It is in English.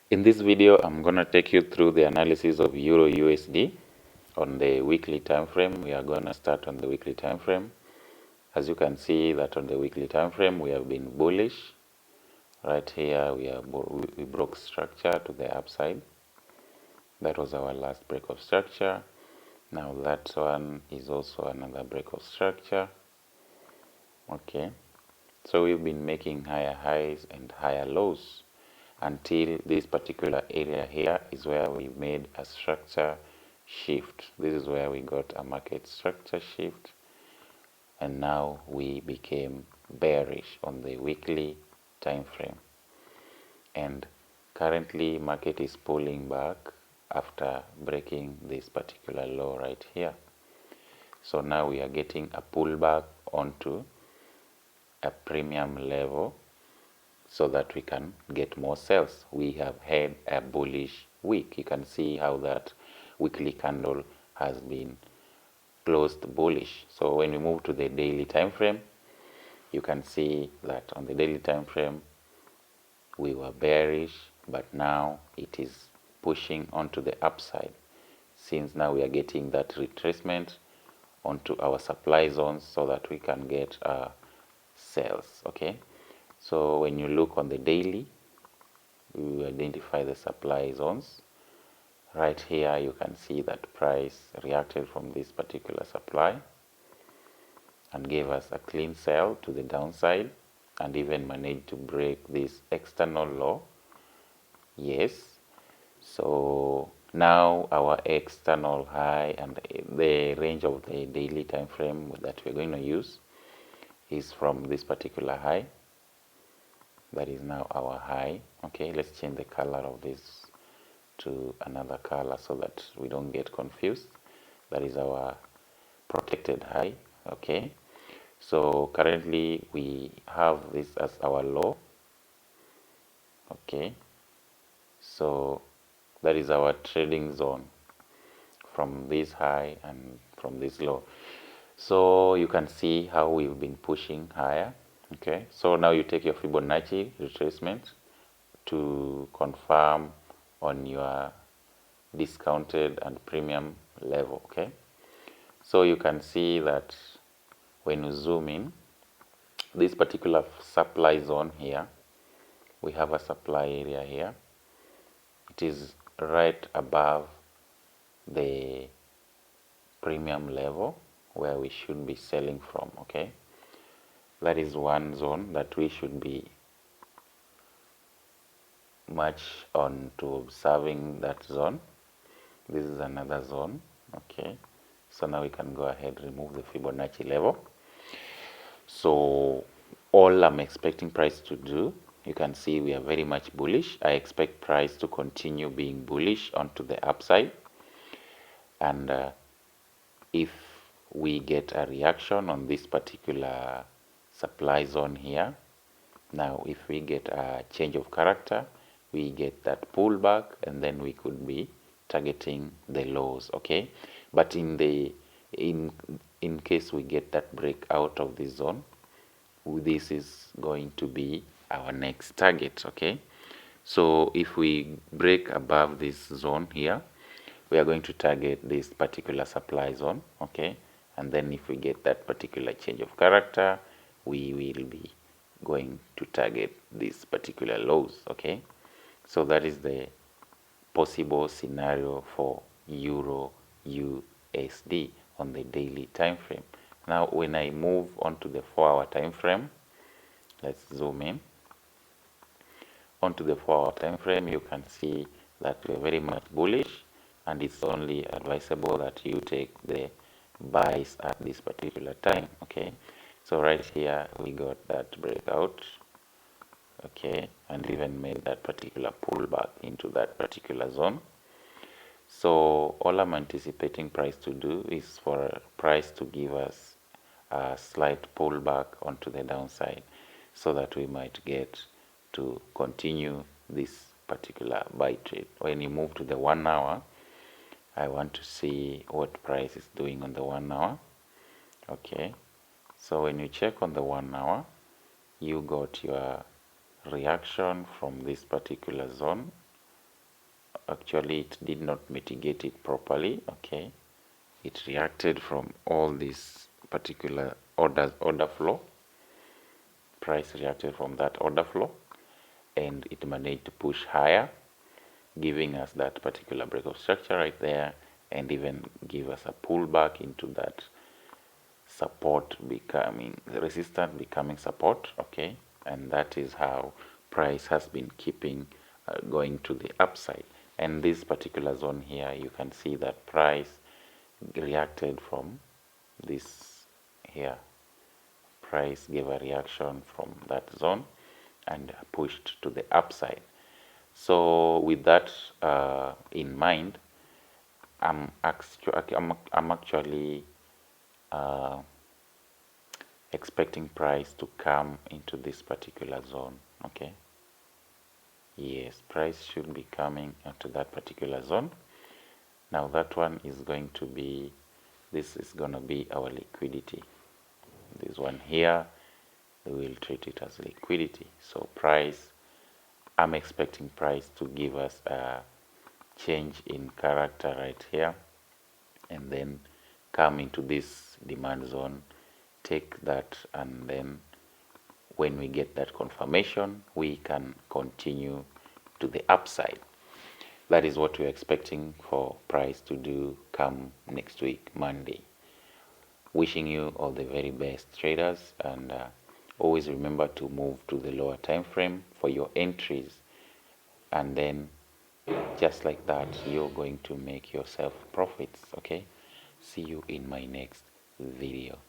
In this video, I'm going to take you through the analysis of Euro USD on the weekly time frame. We are going to start on the weekly time frame. As you can see that on the weekly time frame, we have been bullish. Right here, we broke structure to the upside. That was our last break of structure. Now that one is also another break of structure. Okay, so we've been making higher highs and higher lows until this particular area here is where we made a structure shift. This is where we got a market structure shift, and now we became bearish on the weekly time frame, and currently market is pulling back after breaking this particular low right here. So now we are getting a pullback onto a premium level so that we can get more sales. We have had a bullish week. You can see how that weekly candle has been closed bullish. So when we move to the daily time frame, you can see that on the daily time frame we were bearish, but now it is pushing onto the upside, since now we are getting that retracement onto our supply zones so that we can get sales. Okay, so when you look on the daily, we identify the supply zones. Right here you can see that price reacted from this particular supply and gave us a clean sell to the downside, and even managed to break this external low. Yes, so now our external high and the range of the daily time frame that we're going to use is from this particular high. That is now our high. Okay, let's change the color of this to another color so that we don't get confused. That is our protected high. Okay, so currently we have this as our low. Okay, so that is our trading zone from this high and from this low. So you can see how we've been pushing higher. Okay, so now you take your Fibonacci retracement to confirm on your discounted and premium level. Okay, so you can see that when you zoom in, this particular supply zone here, we have a supply area here. It is right above the premium level where we should be selling from. Okay, that is one zone that we should be much on to observing that zone. This is another zone. Okay, so now we can go ahead, remove the Fibonacci level. So all I'm expecting price to do, you can see we are very much bullish. I expect price to continue being bullish onto the upside, and if we get a reaction on this particular supply zone here, now if we get a change of character, we get that pullback, and then we could be targeting the lows. Okay, but in case we get that break out of this zone, this is going to be our next target. Okay, so if we break above this zone here, we are going to target this particular supply zone. Okay, and then if we get that particular change of character, we will be going to target these particular lows. Okay, so that is the possible scenario for Euro USD on the daily time frame. Now when I move on to the 4-hour time frame, let's zoom in onto the 4-hour time frame. You can see that we're very much bullish, and it's only advisable that you take the buys at this particular time. Okay, so right here we got that breakout. Okay, and even made that particular pullback into that particular zone. So all I'm anticipating price to do is for price to give us a slight pullback onto the downside, so that we might get to continue this particular buy trade. When you move to the 1 hour, I want to see what price is doing on the 1 hour. Okay, so when you check on the 1 hour, you got your reaction from this particular zone actually it did not mitigate it properly. Okay, it reacted from all this particular order flow. Price reacted from that order flow, and it managed to push higher, giving us that particular break of structure right there, and even give us a pullback into that support becoming resistance, becoming support. Okay, and that is how price has been keeping going to the upside. And this particular zone here, you can see that price reacted from this here. Price gave a reaction from that zone and pushed to the upside. So with that in mind, I'm actually uh, expecting price to come into this particular zone. Okay, yes, price should be coming into that particular zone. Now that one is going to be, this is going to be our liquidity. This one here, we will treat it as liquidity. So price, I'm expecting price to give us a change in character right here, and then come into this demand zone, take that, and then when we get that confirmation, we can continue to the upside. That is what we're expecting for price to do come next week, Monday. Wishing you all the very best, traders, and always remember to move to the lower time frame for your entries, and then just like that, you're going to make yourself profits. Okay, see you in my next video.